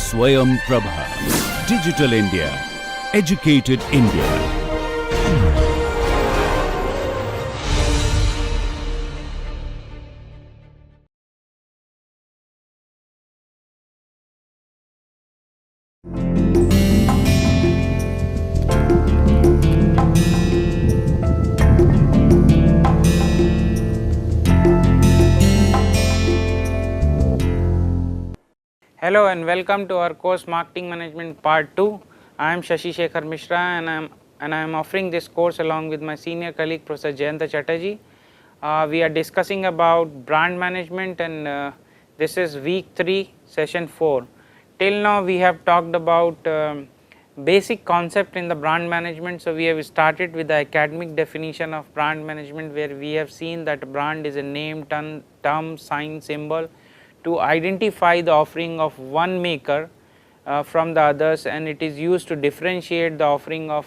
Swayam Prabha. Digital India. Educated India. Hello and welcome to our course Marketing Management Part 2. I am Shashi Shekhar Mishra and I am offering this course along with my senior colleague Professor Jayanta Chatterjee. We are discussing about brand management and this is week 3 session 4. Till now we have talked about basic concept in the brand management. So we have started with the academic definition of brand management, where we have seen that brand is a name, term, sign, symbol to identify the offering of one maker from the others, and it is used to differentiate the offering of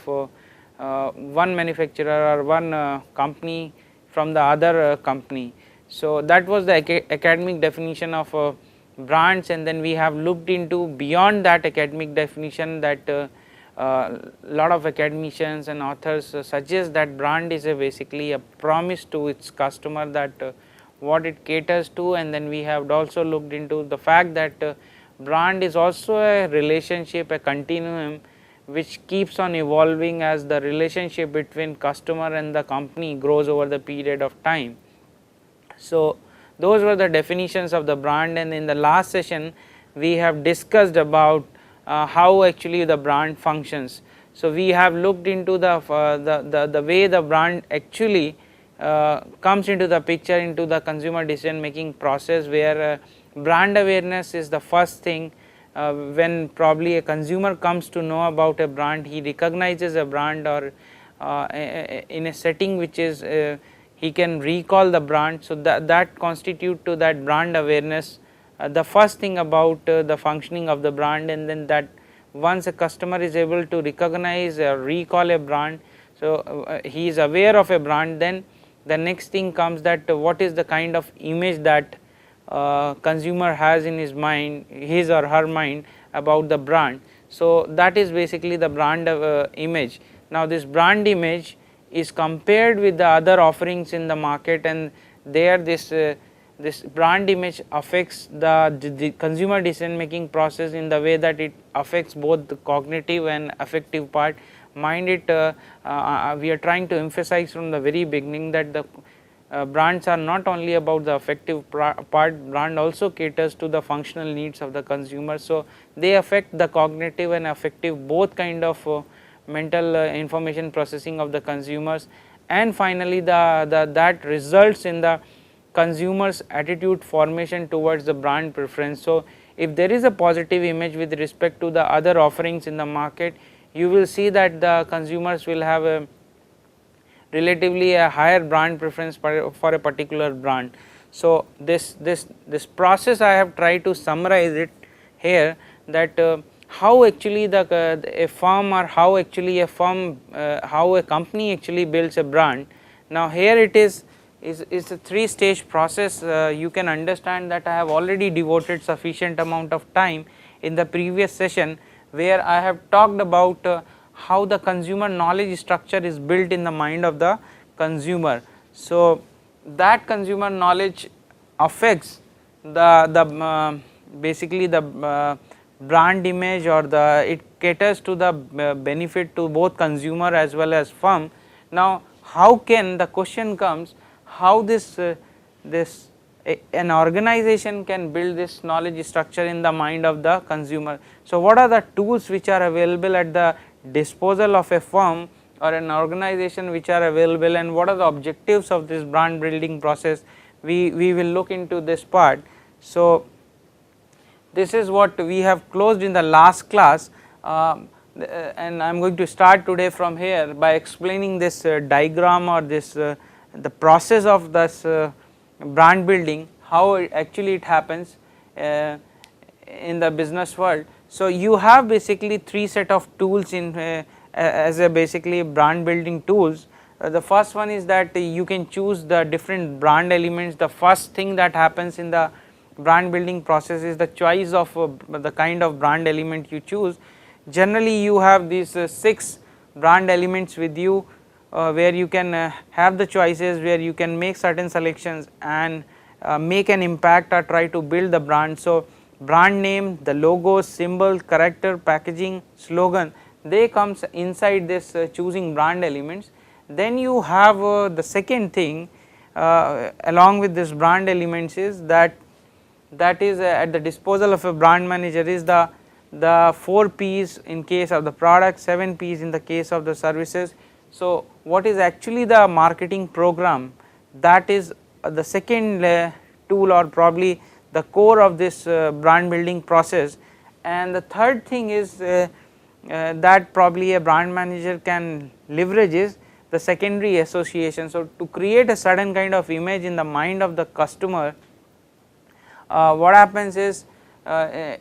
one manufacturer or one company from the other company. So that was the academic definition of brands, and then we have looked into beyond that academic definition that lot of academicians and authors suggest that brand is basically a promise to its customer that what it caters to, and then we have also looked into the fact that brand is also a relationship, a continuum which keeps on evolving as the relationship between customer and the company grows over the period of time. So those were the definitions of the brand, and in the last session we have discussed about how actually the brand functions. So we have looked into the way the brand actually comes into the picture, into the consumer decision making process, where brand awareness is the first thing. When probably a consumer comes to know about a brand, he recognizes a brand or in a setting which is he can recall the brand. So that constitute to that brand awareness, the first thing about the functioning of the brand. And then that once a customer is able to recognize or recall a brand, so he is aware of a brand, then the next thing comes that what is the kind of image that consumer has in his mind, his or her mind about the brand. So that is basically the brand image. Now this brand image is compared with the other offerings in the market, and there this brand image affects the consumer decision making process in the way that it affects both the cognitive and affective part. Mind it, we are trying to emphasize from the very beginning that the brands are not only about the affective part, brand also caters to the functional needs of the consumer. So they affect the cognitive and affective, both kind of mental information processing of the consumers, and finally that results in the consumers attitude formation towards the brand preference. So if there is a positive image with respect to the other offerings in the market, you will see that the consumers will have a relatively a higher brand preference for a particular brand. So this process I have tried to summarize it here, that how actually a firm, or how actually a firm, how a company actually builds a brand. Now here it is a 3-stage process. You can understand that I have already devoted sufficient amount of time in the previous session, where I have talked about how the consumer knowledge structure is built in the mind of the consumer. So that consumer knowledge affects the basically the brand image, or it caters to the benefit to both consumer as well as firm. Now how can, the question comes, how an organization can build this knowledge structure in the mind of the consumer. So what are the tools which are available at the disposal of a firm or an organization which are available, and what are the objectives of this brand building process? We will look into this part. So this is what we have closed in the last class, and I am going to start today from here by explaining this diagram, or this the process of this brand building, how actually it happens in the business world. So you have basically 3 set of tools in as a basically brand building tools. The first one is that you can choose the different brand elements. The first thing that happens in the brand building process is the choice of the kind of brand element you choose. Generally you have these 6 brand elements with you, where you can have the choices, where you can make certain selections and make an impact or try to build the brand. So, brand name, the logo, symbol, character, packaging, slogan, they comes inside this choosing brand elements. Then you have the second thing along with this brand elements is that is at the disposal of a brand manager is the 4 P's in case of the product, 7 P's in the case of the services. So, what is actually the marketing program, that is the second tool or probably the core of this brand building process. And the third thing is that probably a brand manager can leverage is the secondary association. So, to create a certain kind of image in the mind of the customer, what happens is a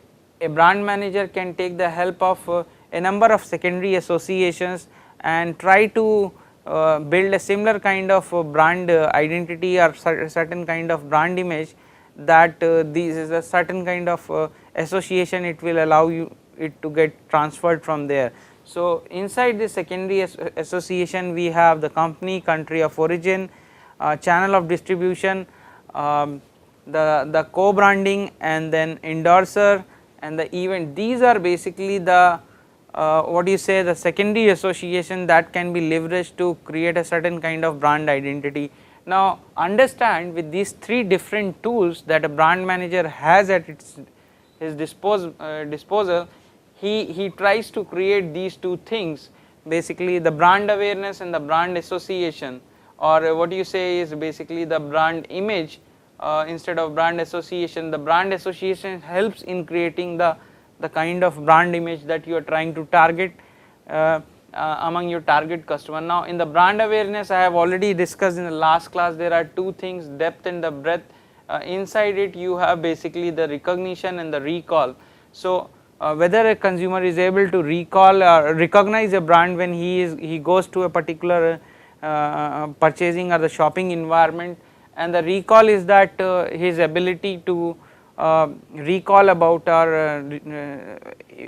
brand manager can take the help of a number of secondary associations and try to build a similar kind of brand identity or certain kind of brand image, that this is a certain kind of association, it will allow you it to get transferred from there. So, inside this secondary association we have the company, country of origin, channel of distribution, the co-branding, and then endorser and the event. These are basically the what do you say, the secondary association that can be leveraged to create a certain kind of brand identity. Now, understand with these 3 different tools that a brand manager has at his disposal, he tries to create these 2 things, basically the brand awareness and the brand association, or what you say is basically the brand image instead of brand association. The brand association helps in creating the kind of brand image that you are trying to target among your target customer. Now, in the brand awareness, I have already discussed in the last class, there are 2 things, depth and the breadth. Inside it you have basically the recognition and the recall. So, whether a consumer is able to recall or recognize a brand when he goes to a particular purchasing or the shopping environment, and the recall is that his ability to recall about or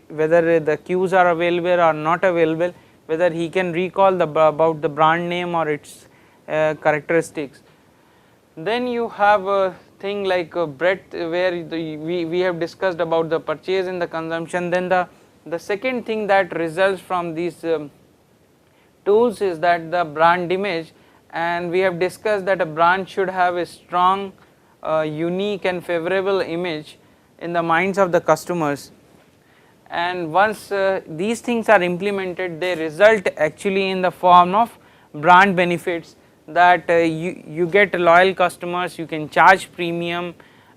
whether the cues are available or not available, whether he can recall about the brand name or its characteristics. Then you have a thing like breadth, where we have discussed about the purchase and the consumption. Then the second thing that results from these tools is that the brand image, and we have discussed that a brand should have a strong unique and favorable image in the minds of the customers. And once these things are implemented, they result actually in the form of brand benefits, that you get loyal customers, you can charge premium,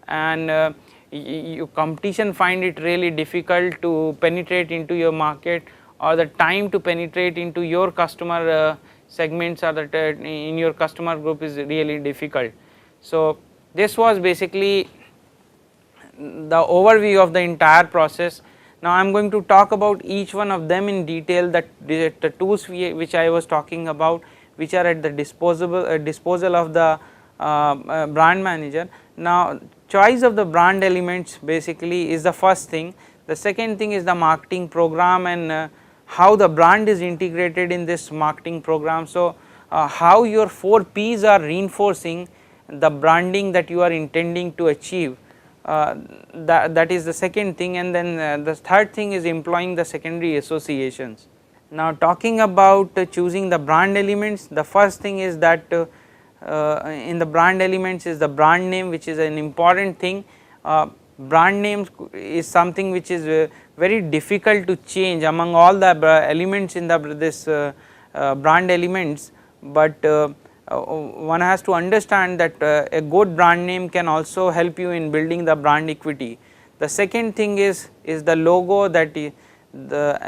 and your competition find it really difficult to penetrate into your market, or the time to penetrate into your customer segments or that in your customer group is really difficult. So, this was basically the overview of the entire process. Now, I am going to talk about each one of them in detail, that the tools which I was talking about, which are at the disposal of the brand manager. Now, choice of the brand elements basically is the first thing. The second thing is the marketing program, and how the brand is integrated in this marketing program. So, how your 4 P's are reinforcing the branding that you are intending to achieve, that is the second thing. And then the third thing is employing the secondary associations. Now, talking about choosing the brand elements, the first thing is that in the brand elements is the brand name, which is an important thing. Brand names is something which is very difficult to change among all the elements in this brand elements, but one has to understand that a good brand name can also help you in building the brand equity. The second thing is the logo, that the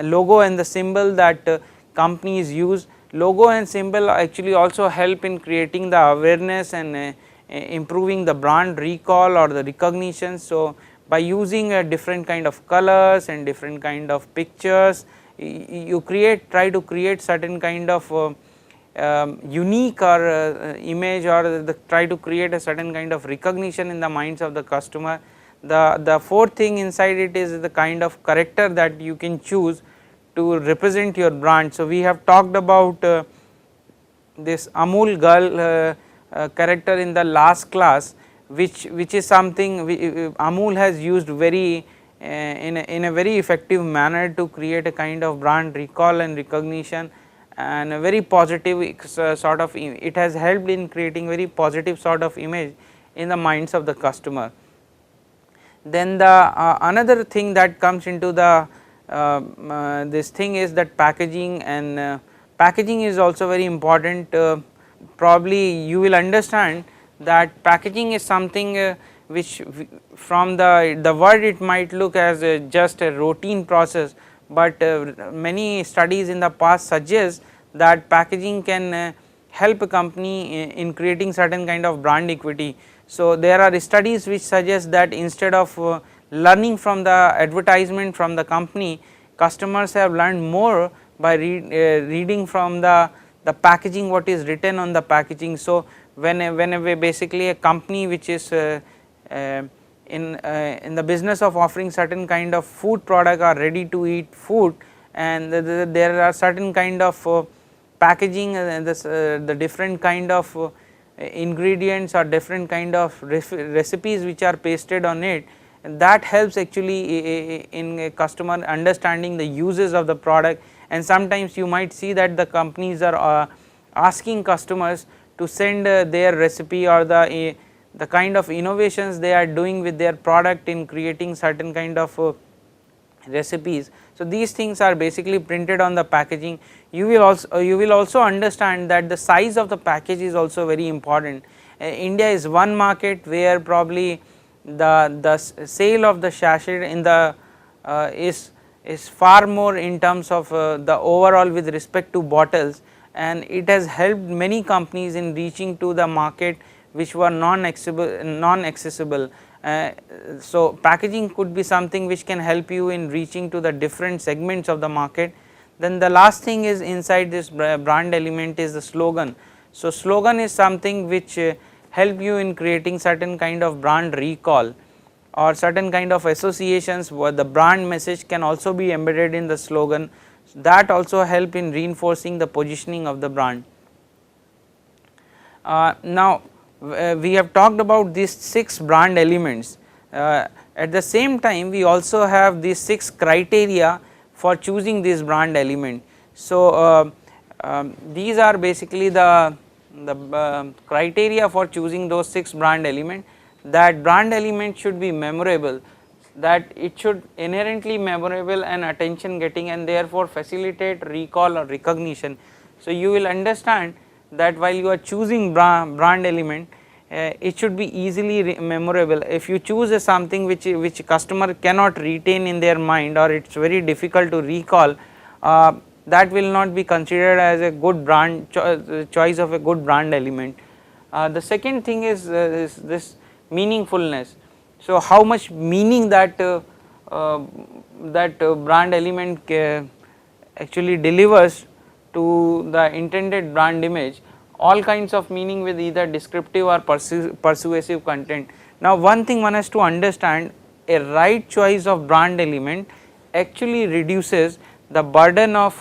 logo and the symbol that companies use. Logo and symbol actually also help in creating the awareness and improving the brand recall or the recognition. So, by using a different kind of colors and different kind of pictures, you try to create certain kind of unique or image, or try to create a certain kind of recognition in the minds of the customer. The fourth thing inside it is the kind of character that you can choose to represent your brand. So, we have talked about this Amul girl character in the last class, which is something Amul has used very in a very effective manner to create a kind of brand recall and recognition, and a very positive sort of, it has helped in creating very positive sort of image in the minds of the customer. Then the another thing that comes into the this thing is that packaging, and packaging is also very important. Probably you will understand that packaging is something which from the word it might look as just a routine process, but many studies in the past suggest that packaging can help a company in creating certain kind of brand equity. So, there are studies which suggest that instead of learning from the advertisement from the company, customers have learned more by reading from the packaging, what is written on the packaging. So, whenever basically a company which is in the business of offering certain kind of food product or ready to eat food, and there are certain kind of packaging, the different kind of ingredients or different kind of recipes which are pasted on it, and that helps actually in a customer understanding the uses of the product. And sometimes you might see that the companies are asking customers to send their recipe or the kind of innovations they are doing with their product in creating certain kind of recipes. So, these things are basically printed on the packaging. You will also understand that the size of the package is also very important. India is one market where probably the sale of the sachet in the is far more in terms of the overall with respect to bottles, and it has helped many companies in reaching to the market which were non-accessible. So, packaging could be something which can help you in reaching to the different segments of the market. Then the last thing is inside this brand element is the slogan. So, slogan is something which help you in creating certain kind of brand recall or certain kind of associations where the brand message can also be embedded in the slogan. That also help in reinforcing the positioning of the brand. Now, we have talked about these 6 brand elements. At the same time, we also have these 6 criteria for choosing this brand element. So, these are basically the criteria for choosing those 6 brand element. That brand element should be memorable, that it should inherently memorable and attention getting, and therefore facilitate recall or recognition. So, you will understand that while you are choosing brand element, it should be easily memorable. If you choose something which customer cannot retain in their mind, or it is very difficult to recall, that will not be considered as a good brand choice of a good brand element. The second thing is this meaningfulness. So, how much meaning that brand element actually delivers to the intended brand image, all kinds of meaning with either descriptive or persuasive content. Now, one thing one has to understand, a right choice of brand element actually reduces the burden of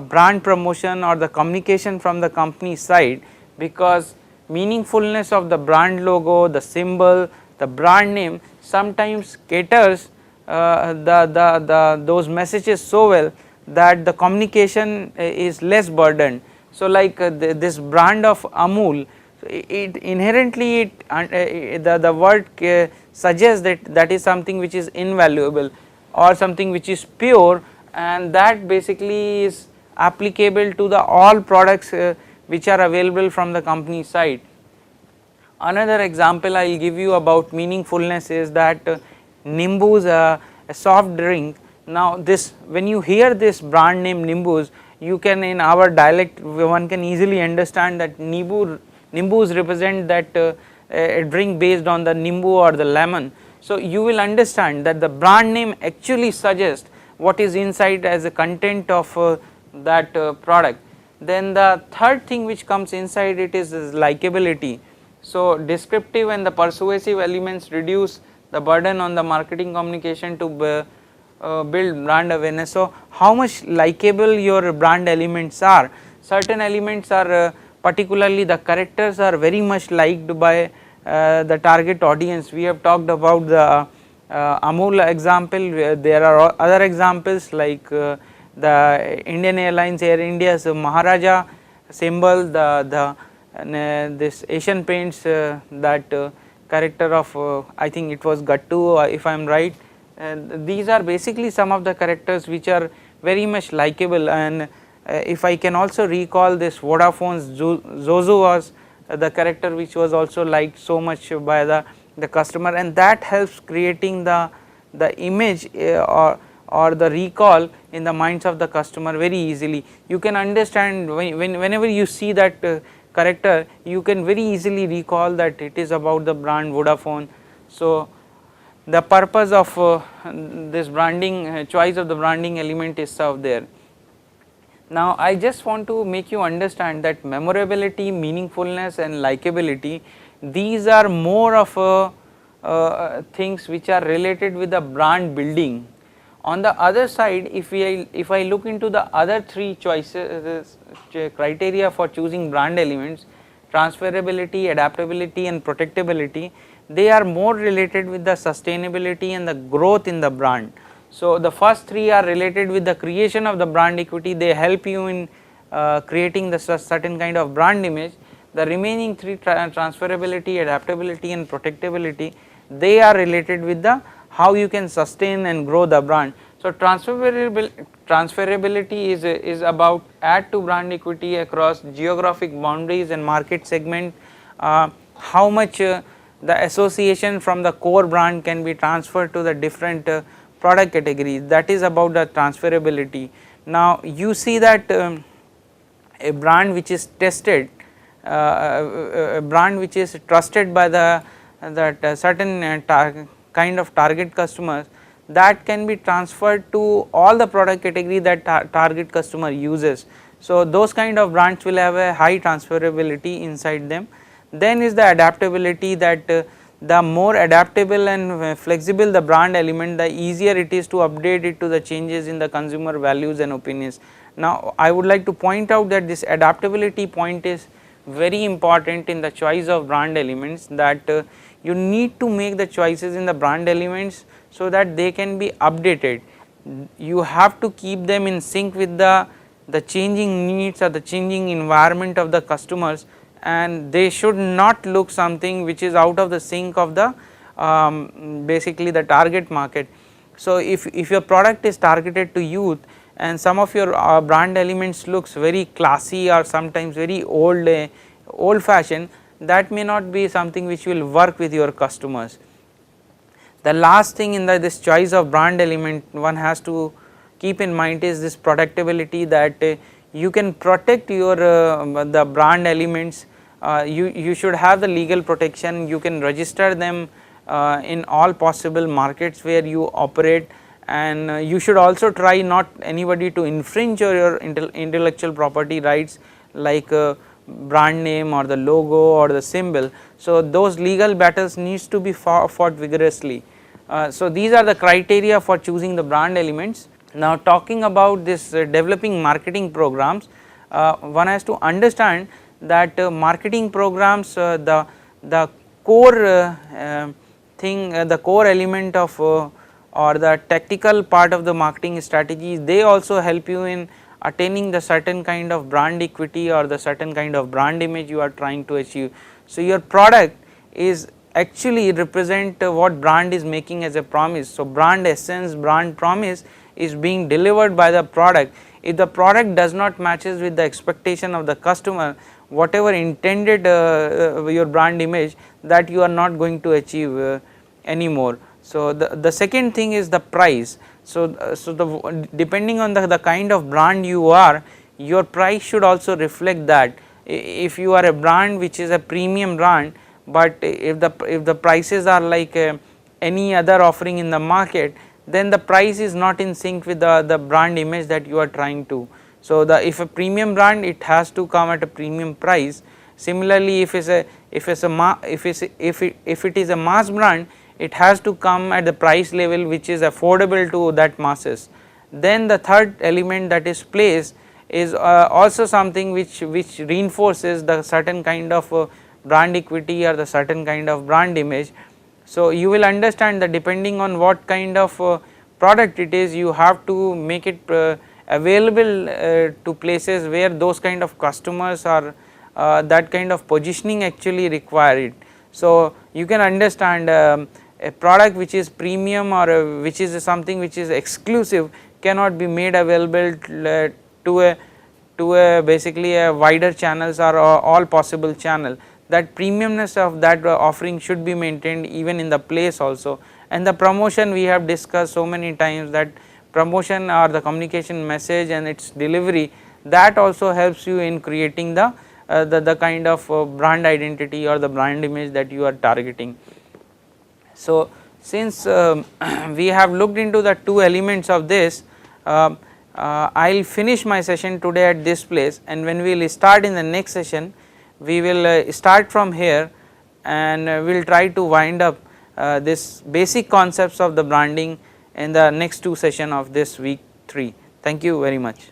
brand promotion or the communication from the company side, because meaningfulness of the brand logo, the symbol, the brand name sometimes caters those messages so well that the communication is less burdened. So, like this brand of Amul, it inherently the word suggests that is something which is invaluable or something which is pure, and that basically is applicable to the all products which are available from the company side. Another example I will give you about meaningfulness is that Nimbus, a soft drink. Now, this when you hear this brand name Nimbus, you can, in our dialect one can easily understand that Nimbus represent that a drink based on the Nimbu or the lemon. So, you will understand that the brand name actually suggests what is inside as a content of that product. Then the third thing which comes inside it is likability. So descriptive and the persuasive elements reduce the burden on the marketing communication to build brand awareness. So how much likable your brand elements are. Certain elements are particularly the characters are very much liked by the target audience. We have talked about the Amul example. There are other examples like the Indian Airlines, Air India's Maharaja symbol, this Asian Paints that character of I think it was Gattu if I am right. And these are basically some of the characters which are very much likable, and if I can also recall this Vodafone's Zozu was the character which was also liked so much by the customer, and that helps creating the image or the recall in the minds of the customer very easily. You can understand whenever you see that character, you can very easily recall that it is about the brand Vodafone. So the purpose of this branding choice of the branding element is served there. Now I just want to make you understand that memorability, meaningfulness and likability, these are more of things which are related with the brand building. On the other side, if I look into the other three choices criteria for choosing brand elements, transferability, adaptability and protectability, they are more related with the sustainability and the growth in the brand. So the first three are related with the creation of the brand equity, they help you in creating the certain kind of brand image. The remaining three, transferability, adaptability and protectability, they are related with the how you can sustain and grow the brand. So transferability is about add to brand equity across geographic boundaries and market segment, how much the association from the core brand can be transferred to the different product categories, that is about the transferability. Now you see that a brand which is tested, a brand which is trusted by the certain kind of target customers, that can be transferred to all the product category that target customer uses. So those kind of brands will have a high transferability inside them. Then is the adaptability, that the more adaptable and flexible the brand element, the easier it is to update it to the changes in the consumer values and opinions. Now I would like to point out that this adaptability point is very important in the choice of brand elements, that you need to make the choices in the brand elements so that they can be updated. You have to keep them in sync with the changing needs or the changing environment of the customers, and they should not look something which is out of the sync of the basically the target market. So if your product is targeted to youth and some of your brand elements looks very classy or sometimes very old fashioned, that may not be something which will work with your customers. The last thing in this choice of brand element one has to keep in mind is this protectability, that you can protect your the brand elements. You should have the legal protection, you can register them in all possible markets where you operate, and you should also try not anybody to infringe your intellectual property rights like brand name or the logo or the symbol. So those legal battles needs to be fought vigorously. So these are the criteria for choosing the brand elements. Now talking about this developing marketing programs, one has to understand that marketing programs, the core thing, the core element of or the tactical part of the marketing strategies, they also help you in attaining the certain kind of brand equity or the certain kind of brand image you are trying to achieve. So your product is actually represent what brand is making as a promise. So brand essence, brand promise is being delivered by the product. If the product does not matches with the expectation of the customer, whatever intended your brand image, that you are not going to achieve anymore. So the second thing is the price. So depending on the kind of brand you are, your price should also reflect that. If you are a brand which is a premium brand, but if the prices are like any other offering in the market, then the price is not in sync with the brand image that you are trying to. So, if a premium brand, it has to come at a premium price. Similarly, if it is a mass brand, it has to come at the price level which is affordable to that masses. Then the third element that is place is also something which reinforces the certain kind of brand equity or the certain kind of brand image. So, you will understand that depending on what kind of product it is, you have to make it available to places where those kind of customers are that kind of positioning actually require it. So, you can understand a product which is premium or which is something which is exclusive cannot be made available to a basically a wider channels or all possible channel. That premiumness of that offering should be maintained even in the place also. And the promotion, we have discussed so many times that promotion or the communication message and its delivery, that also helps you in creating the kind of brand identity or the brand image that you are targeting. So, since we have looked into the two elements of this, I will finish my session today at this place, and when we will start in the next session, we will start from here and we will try to wind up this basic concepts of the branding in the next two session of this week 3. Thank you very much.